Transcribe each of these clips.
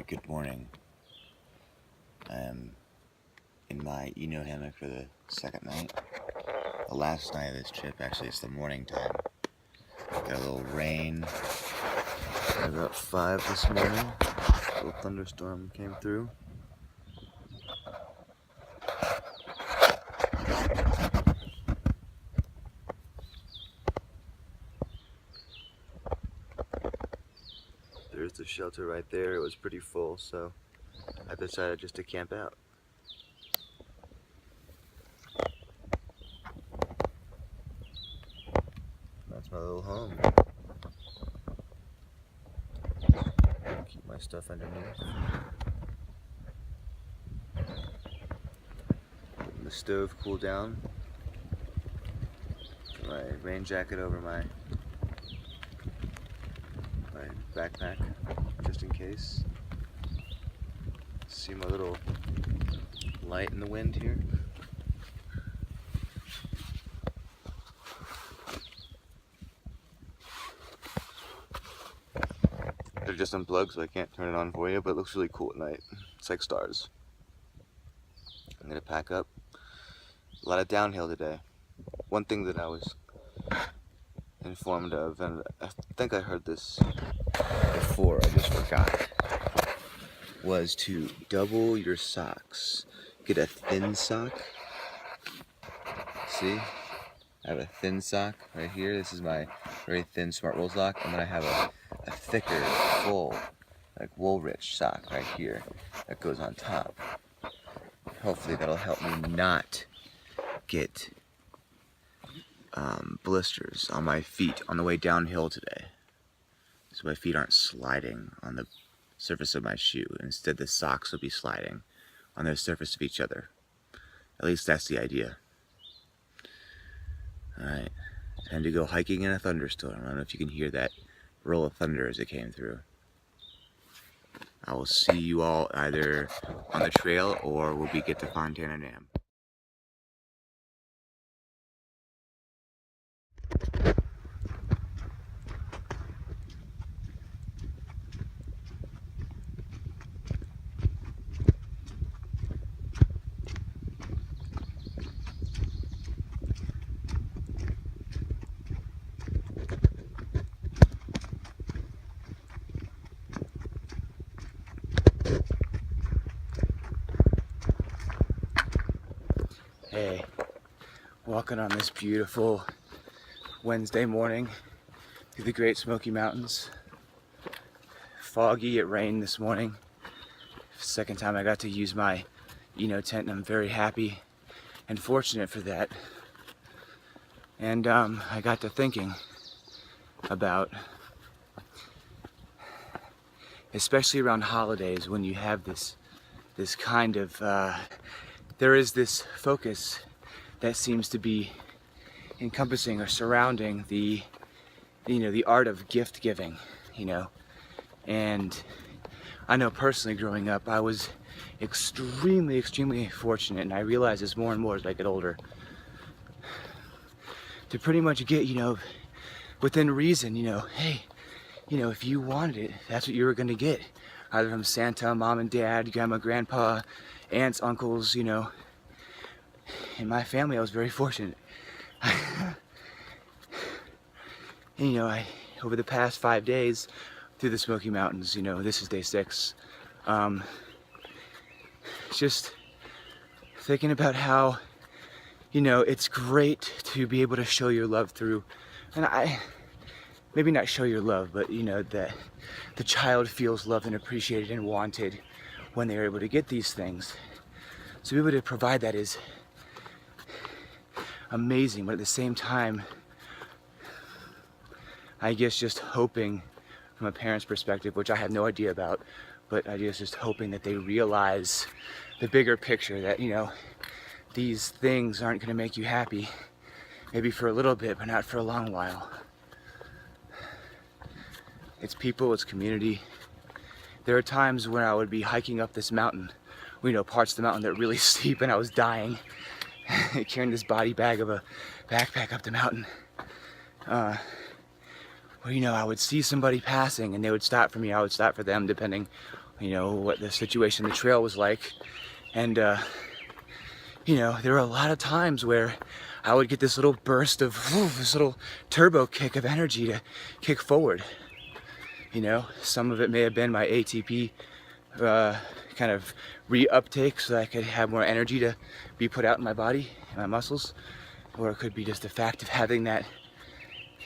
Good morning. I am in my hammock for the second night. The last night of this trip, actually, it's the morning time. Got a little rain at about 5 this morning. A little thunderstorm came through. There's the shelter right there. It was pretty full, so I decided just to camp out. That's my little home. Keep my stuff underneath. Letting the stove cool down. Put my rain jacket over my backpack, just in case. See my little light in the wind here? They're just unplugged, so I can't turn it on for you, but it looks really cool at night. It's like stars. I'm gonna pack up. A lot of downhill today. One thing that I was informed of, and I think I heard this before, I just forgot, was to double your socks. Get a thin sock. See? I have a thin sock right here. This is my very thin Smart Wool sock, and then I have a thicker, full, like wool-rich sock right here that goes on top. Hopefully that'll help me not get blisters on my feet on the way downhill today, so my feet aren't sliding on the surface of my shoe. Instead, the socks will be sliding on the surface of each other. At least that's the idea. Alright, time to go hiking in a thunderstorm. I don't know if you can hear that roll of thunder as it came through. I will see you all either on the trail or when we get to Fontana Dam. Hey, walking on this beautiful Wednesday morning through the Great Smoky Mountains. Foggy, it rained this morning. Second time I got to use my tent, and I'm very happy and fortunate for that. And I got to thinking about, especially around holidays, when you have this kind of there is this focus that seems to be encompassing or surrounding the art of gift giving, and I know personally growing up I was extremely fortunate, and I realize this more and more as I get older, to pretty much get within reason, hey, if you wanted it, that's what you were gonna get, either from Santa, mom and dad, grandma, grandpa, aunts, uncles, In my family, I was very fortunate. And, over the past 5 days through the Smoky Mountains, this is day 6, just thinking about how, it's great to be able to show your love through, and maybe not show your love, but, that the child feels loved and appreciated and wanted when they're able to get these things. So to be able to provide that is amazing, but at the same time, I guess just hoping from a parent's perspective, which I have no idea about, but I guess just hoping that they realize the bigger picture, that these things aren't going to make you happy, maybe for a little bit, but not for a long while. It's people, it's community. There are times when I would be hiking up this mountain, parts of the mountain that are really steep, and I was dying, carrying this body bag of a backpack up the mountain. Where, I would see somebody passing and they would stop for me, I would stop for them, depending you know, what the situation the trail was like. And you know, there were a lot of times where I would get this little burst of, this little turbo kick of energy to kick forward. You know, some of it may have been my ATP kind of reuptake so that I could have more energy to be put out in my body, in my muscles, or it could be just the fact of having that,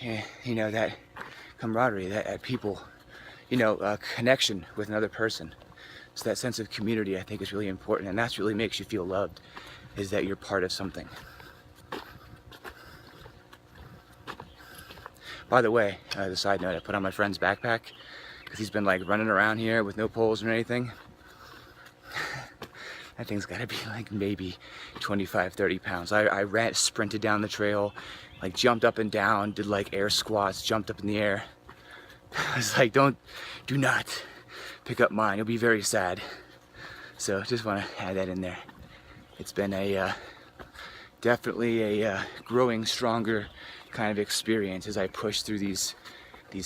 you know, that camaraderie, that people, you know, connection with another person. So that sense of community, I think, is really important, and that's really makes you feel loved, is that you're part of something. By the way, as a side note, I put on my friend's backpack because he's been like running around here with no poles or anything. That thing's gotta be like maybe 25, 30 pounds. I ran, sprinted down the trail, like jumped up and down, did like air squats, jumped up in the air. I was like, do not pick up mine, you'll be very sad. So just wanna add that in there. It's been a, definitely a growing stronger kind of experience as I push through these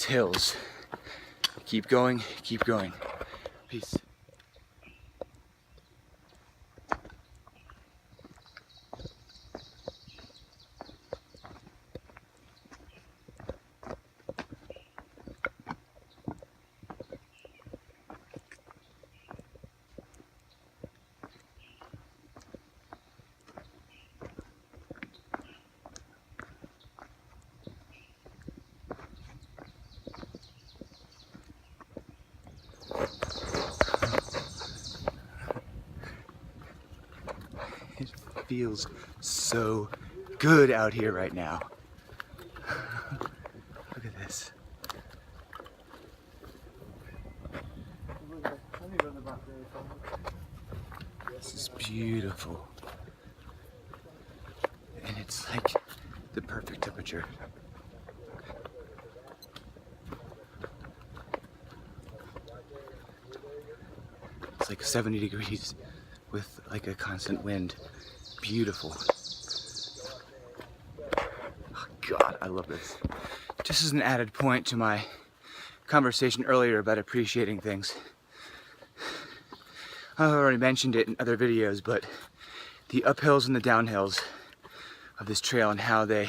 hills. Keep going, keep going. Peace. It feels so good out here right now. Look at this. This is beautiful. And it's like the perfect temperature. It's like 70 degrees with like a constant wind. Beautiful. Oh God, I love this. Just as an added point to my conversation earlier about appreciating things. I've already mentioned it in other videos, but the uphills and the downhills of this trail and how they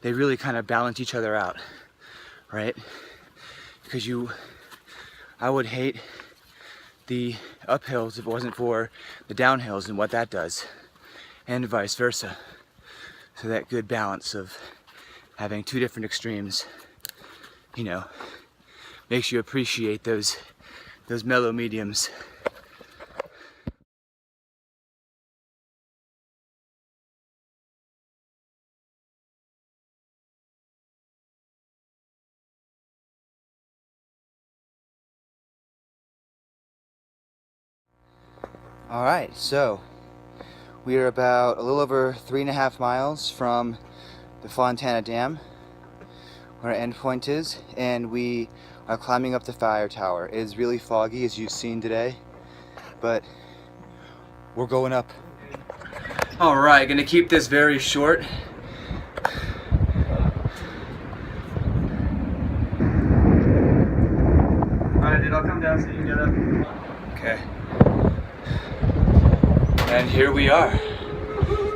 really kind of balance each other out, right? Because I would hate the uphills if it wasn't for the downhills and what that does, and vice versa. So that good balance of having two different extremes, you know, makes you appreciate those mellow mediums. All right, so we are about a little over 3.5 miles from the Fontana Dam, where our end point is, and we are climbing up the fire tower. It is really foggy, as you've seen today, but we're going up. All right, gonna keep this very short. All right, dude, I'll come down so you can get up. Okay. And here we are,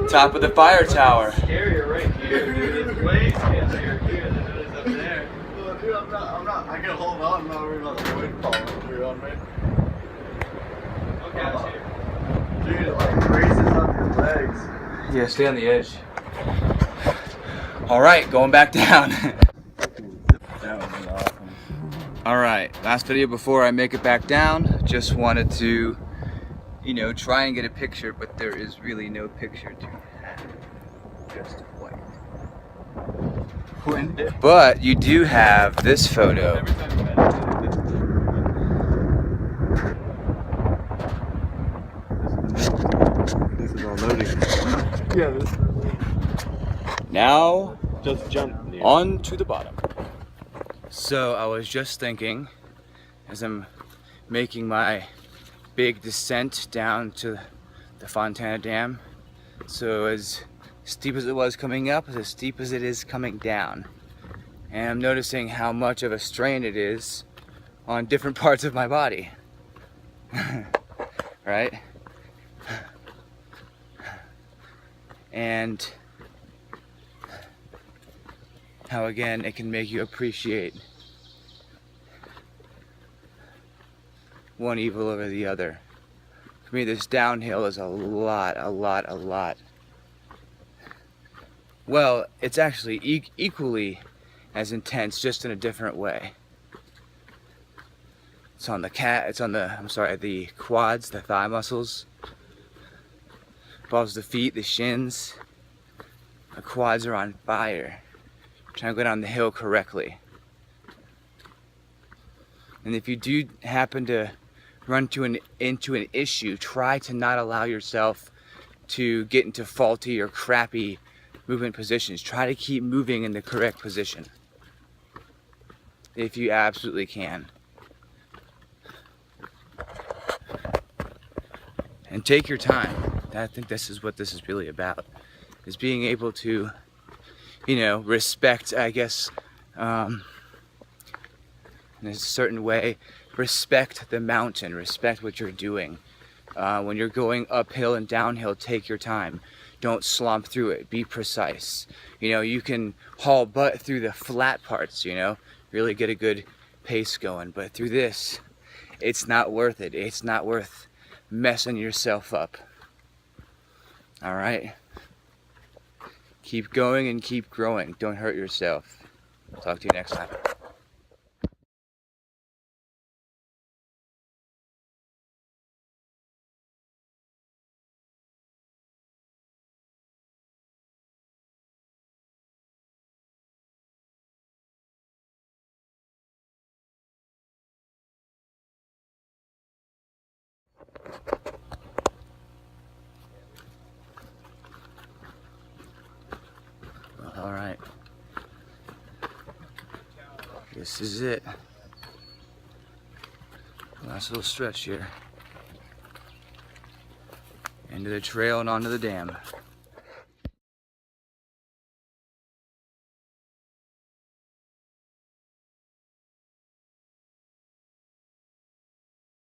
top of the fire tower. It's scarier right here, dude. It's way scarier here than it is up there. Well, dude, I'm not, I can hold on, I'm not worried about the wind falling through on me. Okay, dude, it like braces up your legs. Yeah, stay on the edge. All right, going back down. That would be awesome. All right, last video before I make it back down. Just wanted to, you know, try and get a picture, but there is really no picture to have. Just white. But you do have this photo. This is all loading. Yeah, this is loading. Now, Just jump. on to the bottom. So I was just thinking, as I'm making my big descent down to the Fontana Dam, so as steep as it was coming up, it's as steep as it is coming down. And I'm noticing how much of a strain it is on different parts of my body, right? And how again it can make you appreciate one evil over the other. For me, this downhill is a lot. Well, it's actually equally as intense, just in a different way. It's on the the quads, the thigh muscles. Involves the feet, the shins. The quads are on fire. Trying to go down the hill correctly. And if you do happen to run into an issue, try to not allow yourself to get into faulty or crappy movement positions. Try to keep moving in the correct position, if you absolutely can. And take your time. I think this is what this is really about, is being able to, you know, respect, I guess, in a certain way, respect the mountain, respect what you're doing. When you're going uphill and downhill, take your time. Don't slump through it. Be precise. You know, you can haul butt through the flat parts, you know, really get a good pace going. But through this, it's not worth it. It's not worth messing yourself up. All right? Keep going and keep growing. Don't hurt yourself. Talk to you next time. All right. This is it. Nice little stretch here. Into the trail and onto the dam.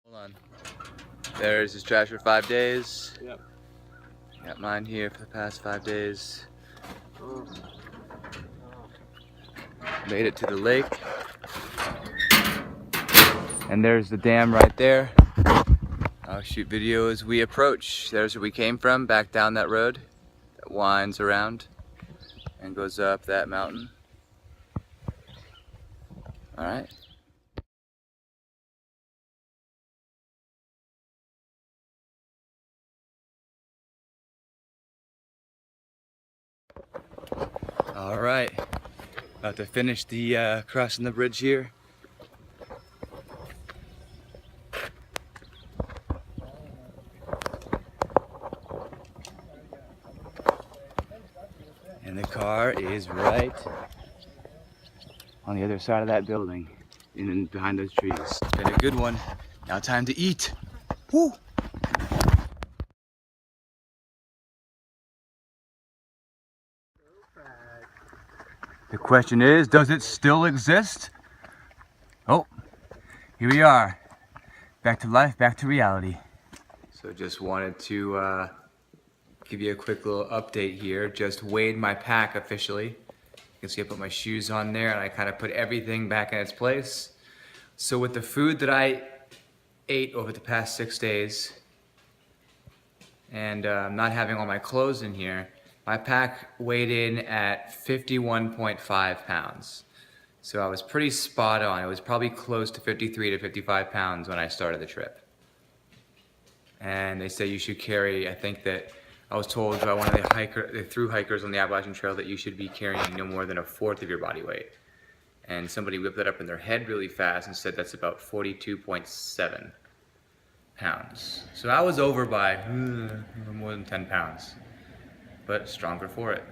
Hold on. There's his trash for 5 days. Yep. Got mine here for the past 5 days. Made it to the lake. And there's the dam right there. I'll shoot video as we approach. There's where we came from, back down that road that winds around and goes up that mountain. All right. All right. About to finish the crossing the bridge here. And the car is right on the other side of that building, in behind those trees. It's been a good one. Now time to eat. Woo! The question is, does it still exist? Oh, here we are. Back to life, back to reality. So just wanted to give you a quick little update here. Just weighed my pack officially. You can see I put my shoes on there and I kind of put everything back in its place. So with the food that I ate over the past 6 days and not having all my clothes in here, my pack weighed in at 51.5 pounds. So I was pretty spot on. It was probably close to 53 to 55 pounds when I started the trip. And they say you should carry, I think that I was told by one of the thru hikers on the Appalachian Trail that you should be carrying no more than 1/4 of your body weight. And somebody whipped that up in their head really fast and said that's about 42.7 pounds. So I was over by more than 10 pounds, but stronger for it.